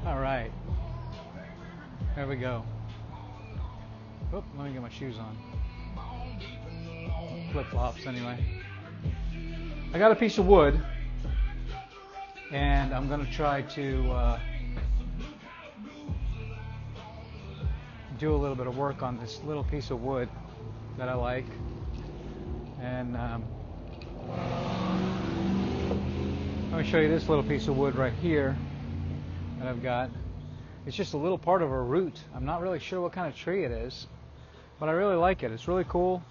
All right, there we go. Oop, let me get my shoes on. Flip-flops anyway. I got a piece of wood, and I'm going to try to do a little bit of work on this little piece of wood that I like. And let me show you this little piece of wood right here that I've got. It's just a little part of a root. I'm not really sure what kind of tree it is, but I really like it. It's really cool.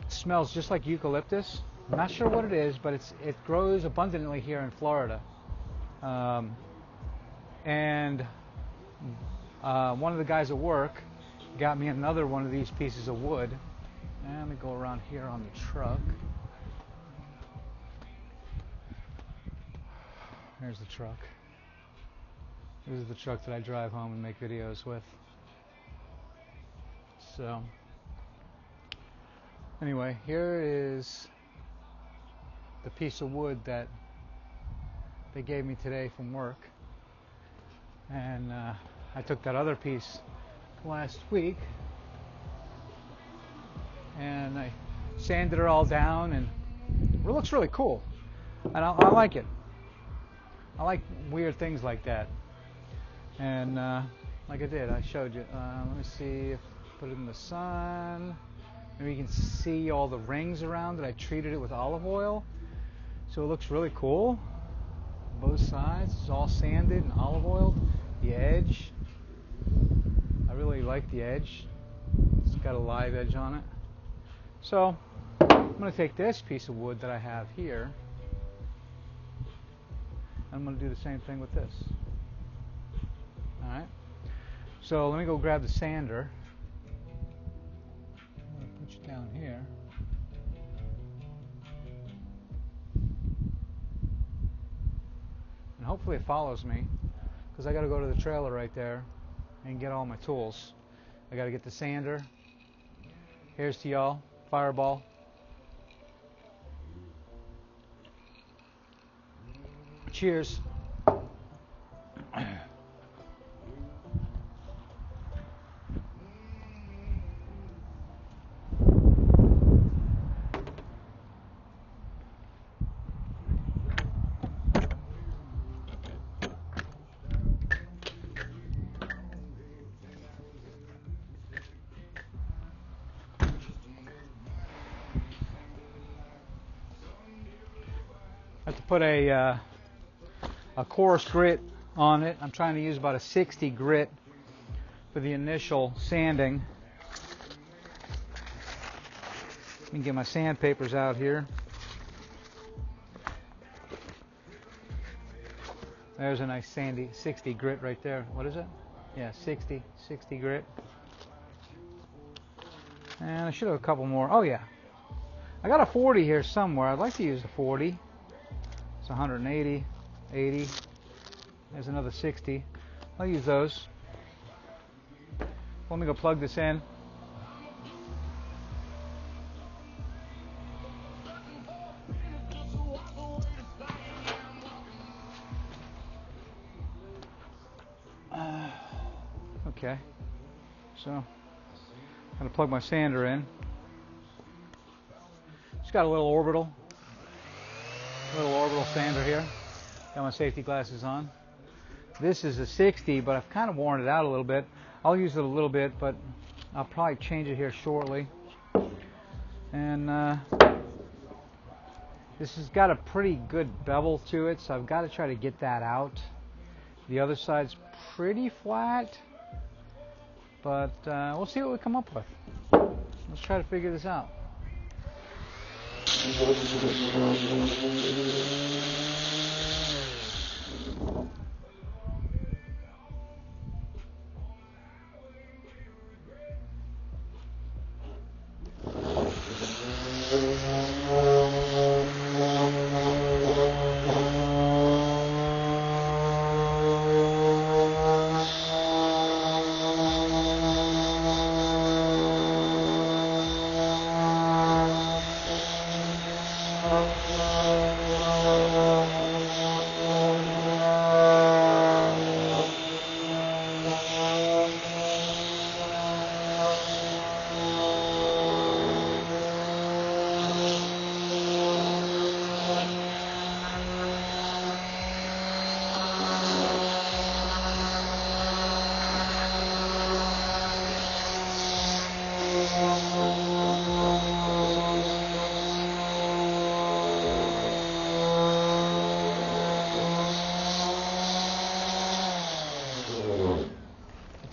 It smells just like eucalyptus. I'm not sure what it is, but it grows abundantly here in Florida. And one of the guys at work got me another one of these pieces of wood. And let me go around here on the truck. Here's the truck. This is the truck that I drive home and make videos with. So, anyway, here is the piece of wood that they gave me today from work. And I took that other piece last week and I sanded it all down, and it looks really cool. And I like it. I like weird things like that. And like I did, I showed you. Let me see if I put it in the sun. Maybe you can see all the rings around it. I treated it with olive oil, so it looks really cool. Both sides, it's all sanded and olive oiled. The edge, I really like the edge. It's got a live edge on it. So I'm going to take this piece of wood that I have here, and I'm going to do the same thing with this. Alright, so let me go grab the sander. I'm going to put you down here. And hopefully it follows me, because I got to go to the trailer right there and get all my tools. I got to get the sander. Here's to y'all. Fireball. Cheers. I have to put a coarse grit on it. I'm trying to use about a 60 grit for the initial sanding. Let me get my sandpapers out here. There's a nice sandy 60 grit right there. What is it? Yeah, 60 grit. And I should have a couple more. Oh yeah, I got a 40 here somewhere. I'd like to use the 40. It's 180, 80. There's another 60. I'll use those. Let me go plug this in. Okay. So, I'm going to plug my sander in. It's got a little orbital sander here. Got my safety glasses on. This is a 60, but I've kind of worn it out a little bit. I'll use it a little bit, but I'll probably change it here shortly. And this has got a pretty good bevel to it, so I've got to try to get that out. The other side's pretty flat, but we'll see what we come up with. Let's try to figure this out.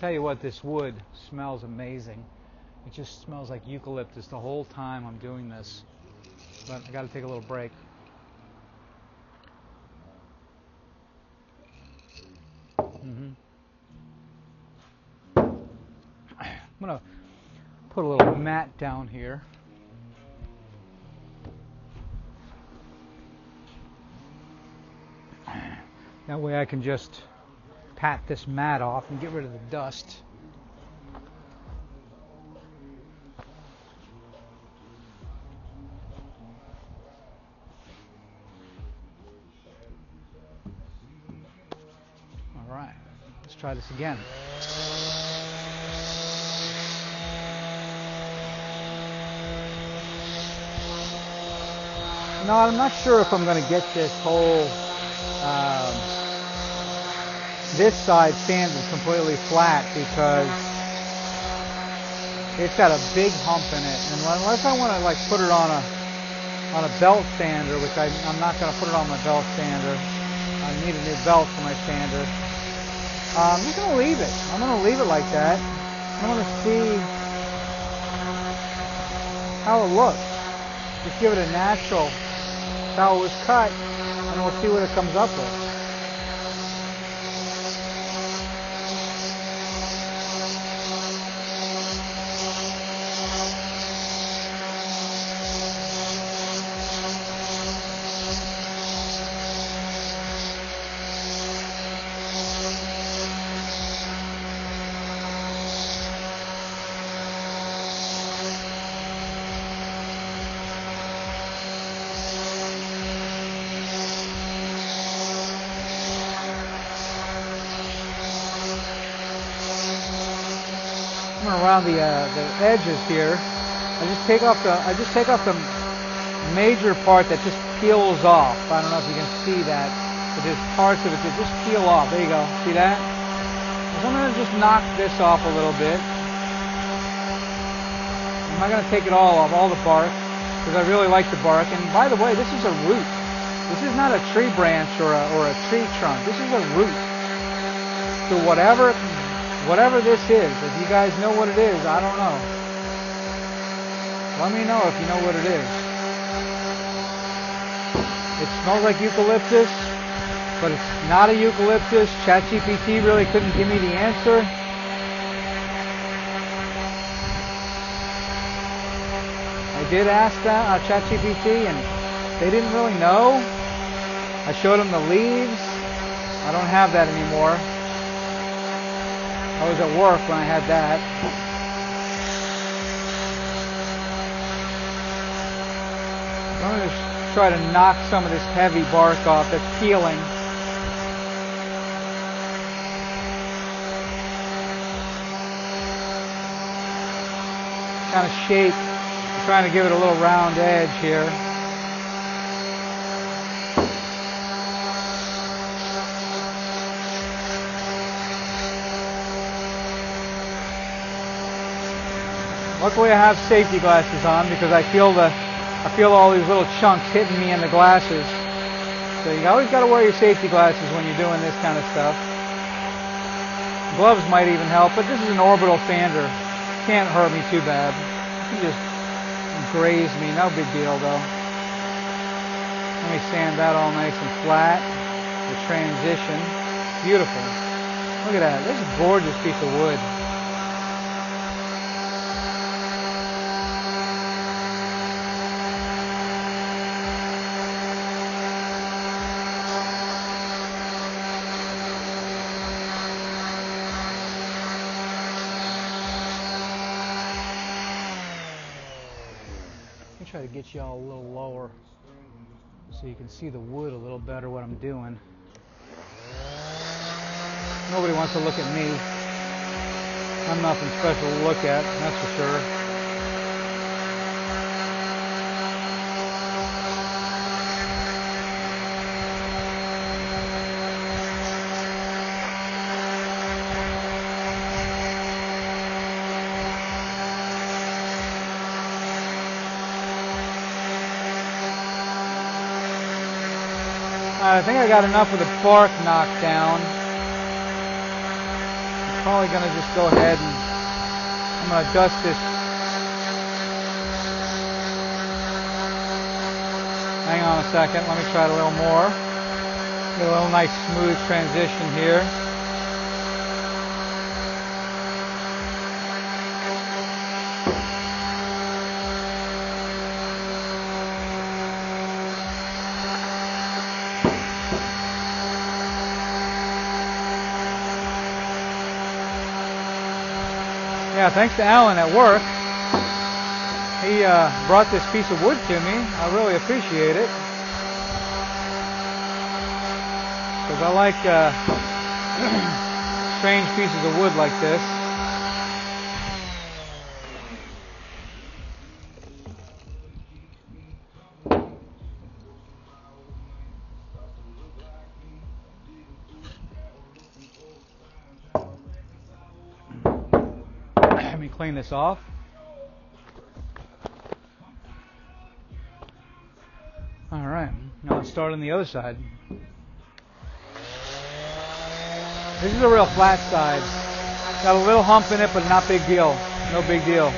tell you what, this wood smells amazing. It just smells like eucalyptus the whole time I'm doing this. But I got to take a little break. I'm going to put a little mat down here. That way I can just pat this mat off and get rid of the dust. All right, let's try this again. No, I'm not sure if I'm going to get this whole this side sanded completely flat because it's got a big hump in it, and unless I want to like put it on a belt sander, which I'm not going to put it on my belt sander. I need a new belt for my sander. I'm just going to leave it. I'm going to leave it like that. I'm going to see how it looks. Just give it a natural how it was cut, and we'll see what it comes up with. Around the edges here, I just take off the major part that just peels off. I don't know if you can see that, but there's parts of it that just peel off. There you go. See that? So I'm going to just knock this off a little bit. I'm not going to take it all off, all the bark, because I really like the bark. And by the way, this is a root. This is not a tree branch or a tree trunk. This is a root. So whatever this is, if you guys know what it is, I don't know. Let me know if you know what it is. It smells like eucalyptus, but it's not a eucalyptus. ChatGPT really couldn't give me the answer. I did ask that ChatGPT, and they didn't really know. I showed them the leaves. I don't have that anymore. I was at work when I had that. I'm going to try to knock some of this heavy bark off that's peeling. Kind of shape, trying to give it a little round edge here. Luckily I have safety glasses on because I feel all these little chunks hitting me in the glasses. So you always got to wear your safety glasses when you're doing this kind of stuff. Gloves might even help, but this is an orbital sander. Can't hurt me too bad. You can just graze me, no big deal though. Let me sand that all nice and flat. The transition, beautiful. Look at that, this is a gorgeous piece of wood. Try to get y'all a little lower so you can see the wood a little better what I'm doing. Nobody wants to look at me. I'm nothing special to look at, that's for sure. I think I got enough of the bark knocked down. probably going to just go ahead and I'm going to dust this. Hang on a second, let me try it a little more. Get a little nice smooth transition here. Yeah, thanks to Alan at work. He brought this piece of wood to me. I really appreciate it. Because I like strange pieces of wood like this. Let me clean this off. All right, now let's start on the other side. This is a real flat side. Got a little hump in it, but not big deal. No big deal.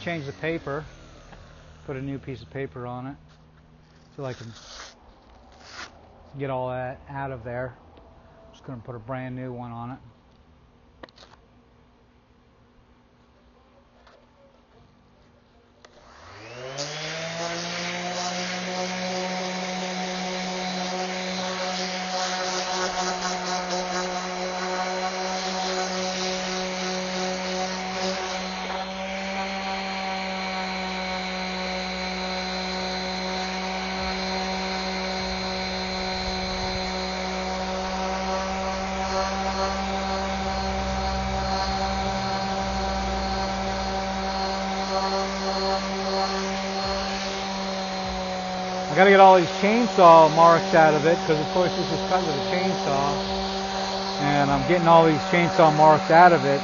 Change the paper, put a new piece of paper on it so I can get all that out of there. Just going to put a brand new one on it. I got to get all these chainsaw marks out of it because of course this is cut with a chainsaw and I'm getting all these chainsaw marks out of it.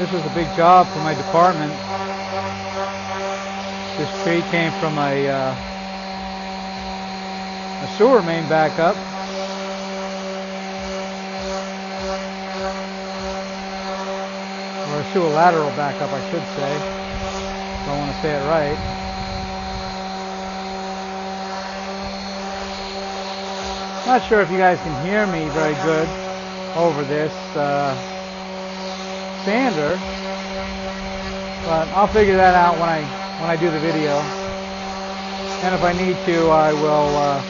This was a big job for my department. This tree came from a sewer main backup. Or a sewer lateral backup, I should say. Don't want to say it right. Not sure if you guys can hear me very good over this sander, but I'll figure that out when I do the video. And if I need to, I will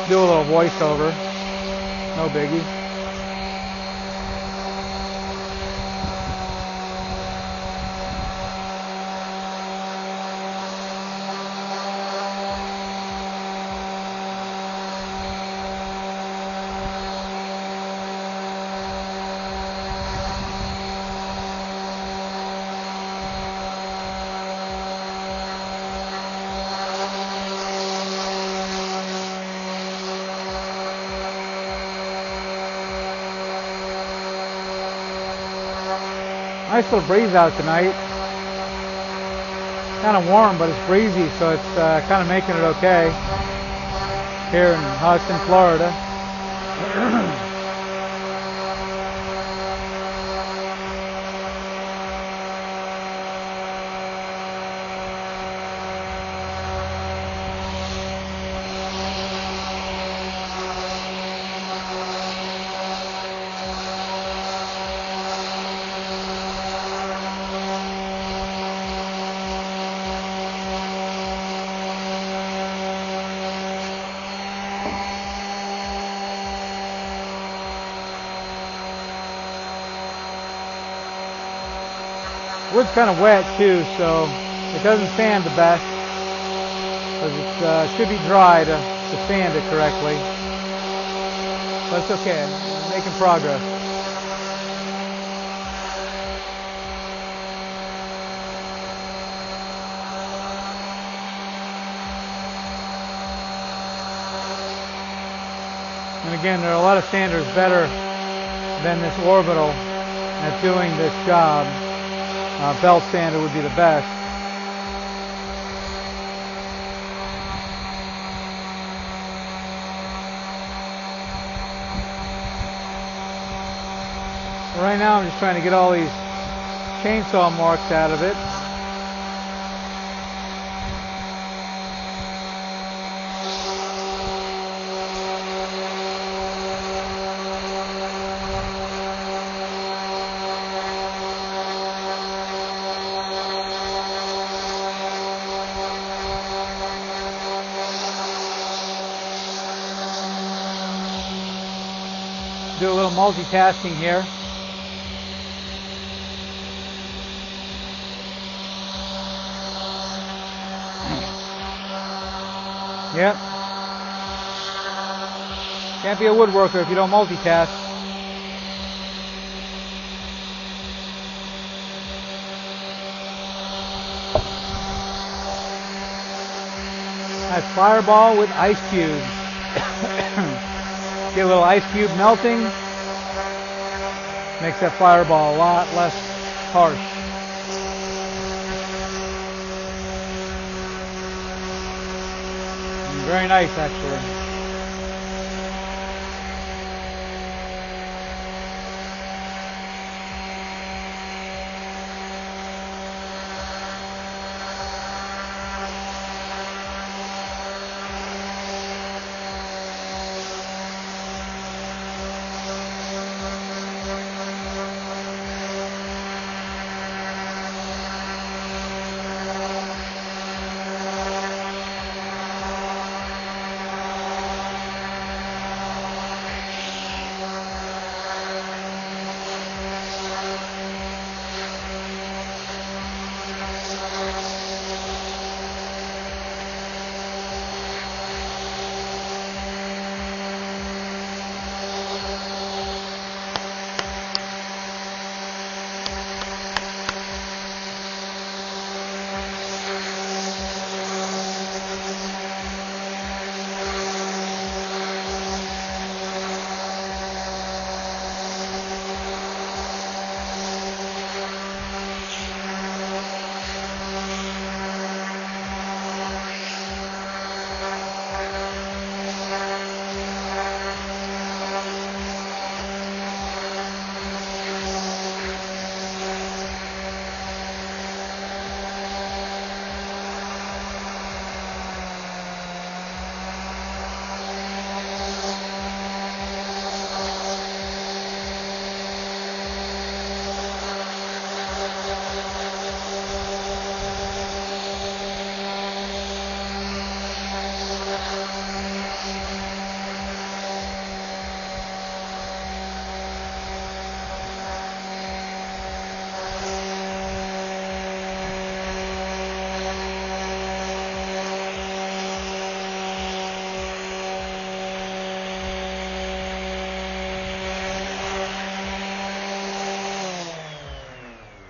do a little voiceover. No biggie. Nice little breeze out tonight. Kind of warm, but it's breezy, so it's kind of making it okay here in Hudson, Florida. Wood's kind of wet too, so it doesn't sand the best. Because it should be dry to sand it correctly. But it's okay. I'm making progress. And again, there are a lot of sanders better than this orbital at doing this job. Belt sander would be the best. Right now I'm just trying to get all these chainsaw marks out of it. Do a little multitasking here. Yep. Can't be a woodworker if you don't multitask. That's Fireball with ice cubes. Get a little ice cube melting. Makes that Fireball a lot less harsh. Very nice, actually.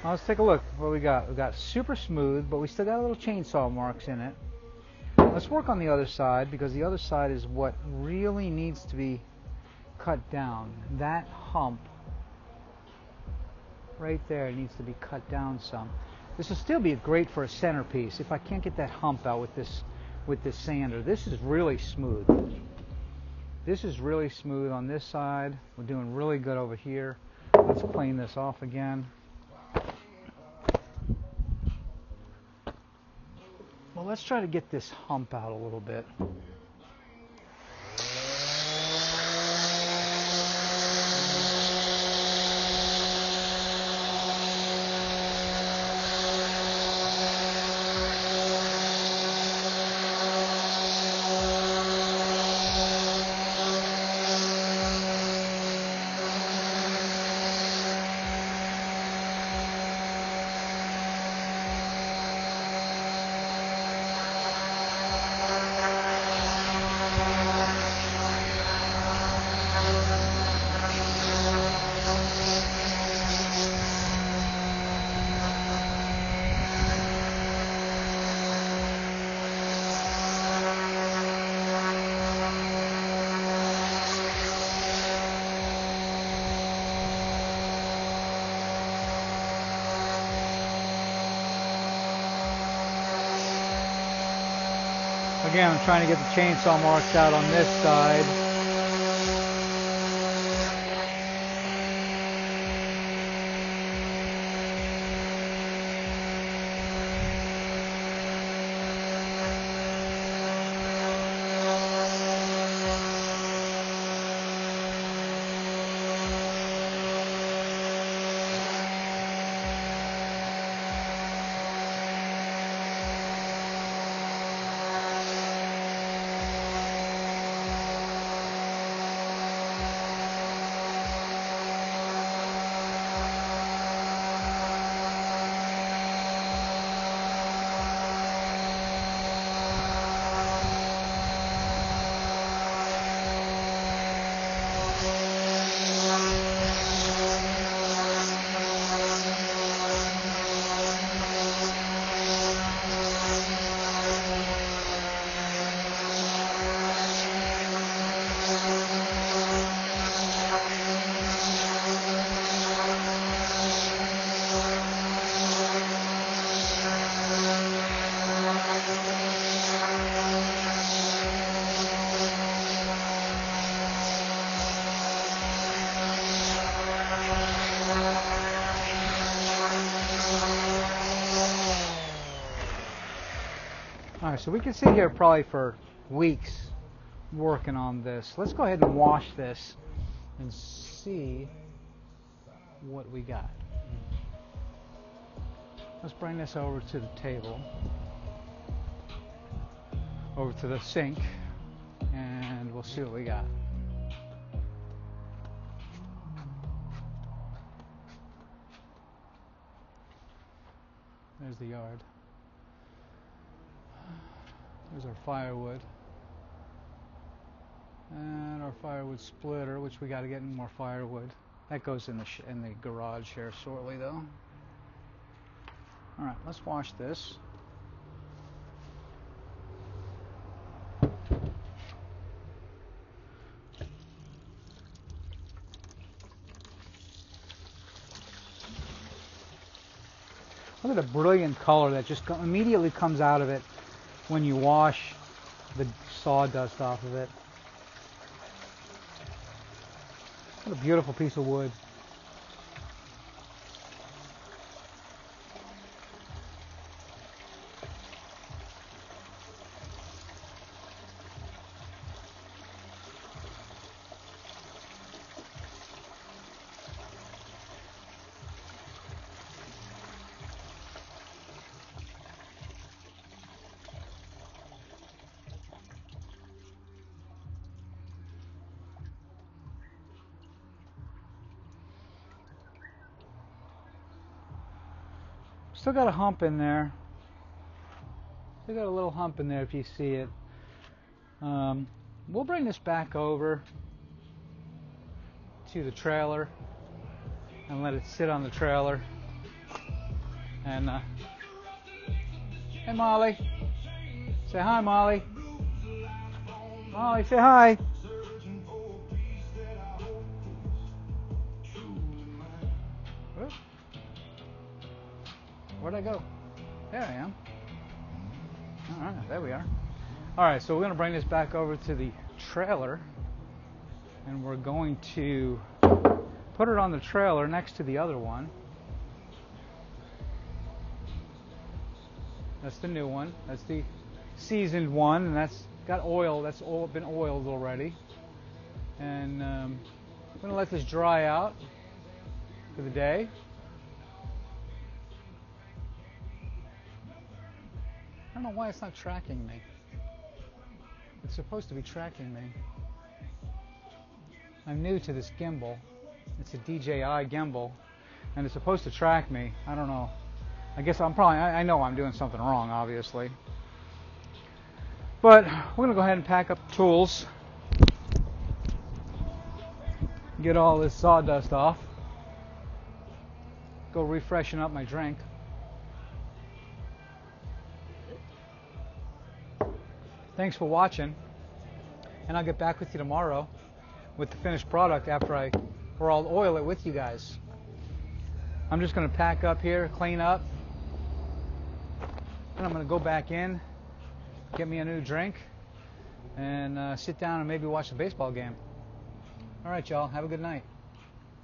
Let's take a look what we got. We got super smooth, but we still got a little chainsaw marks in it. Let's work on the other side, because the other side is what really needs to be cut down. That hump right there needs to be cut down some. This will still be great for a centerpiece if I can't get that hump out with this sander. This is really smooth. This is really smooth on this side. We're doing really good over here. Let's plane this off again. Well, let's try to get this hump out a little bit. Again, I'm trying to get the chainsaw marks out on this side. Alright, so we can sit here probably for weeks working on this. Let's go ahead and wash this and see what we got. Let's bring this over to the table, over to the sink, and we'll see what we got. There's the yard. There's our firewood. And our firewood splitter, which we got to get more firewood. That goes in the garage here shortly, though. All right, let's wash this. Look at the brilliant color that just immediately comes out of it when you wash the sawdust off of it. What a beautiful piece of wood. Still got a hump in there. Still got a little hump in there if you see it. We'll bring this back over to the trailer and let it sit on the trailer. And hey Molly, say hi Molly. Molly, say hi. Where'd I go? There I am. All right, there we are. All right, so we're going to bring this back over to the trailer, and we're going to put it on the trailer next to the other one. That's the new one. That's the seasoned one, and that's got oil. That's all been oiled already. And I'm going to let this dry out for the day. I don't know why it's not tracking me. It's supposed to be tracking me. I'm new to this gimbal. It's a DJI gimbal, and it's supposed to track me. I don't know. I guess I know I'm doing something wrong, obviously. But we're going to go ahead and pack up the tools. Get all this sawdust off. Go refreshen up my drink. Thanks for watching, and I'll get back with you tomorrow with the finished product after I'll oil it with you guys. I'm just going to pack up here, clean up, and I'm going to go back in get me a new drink, and sit down and maybe watch the baseball game. All right, y'all. Have a good night.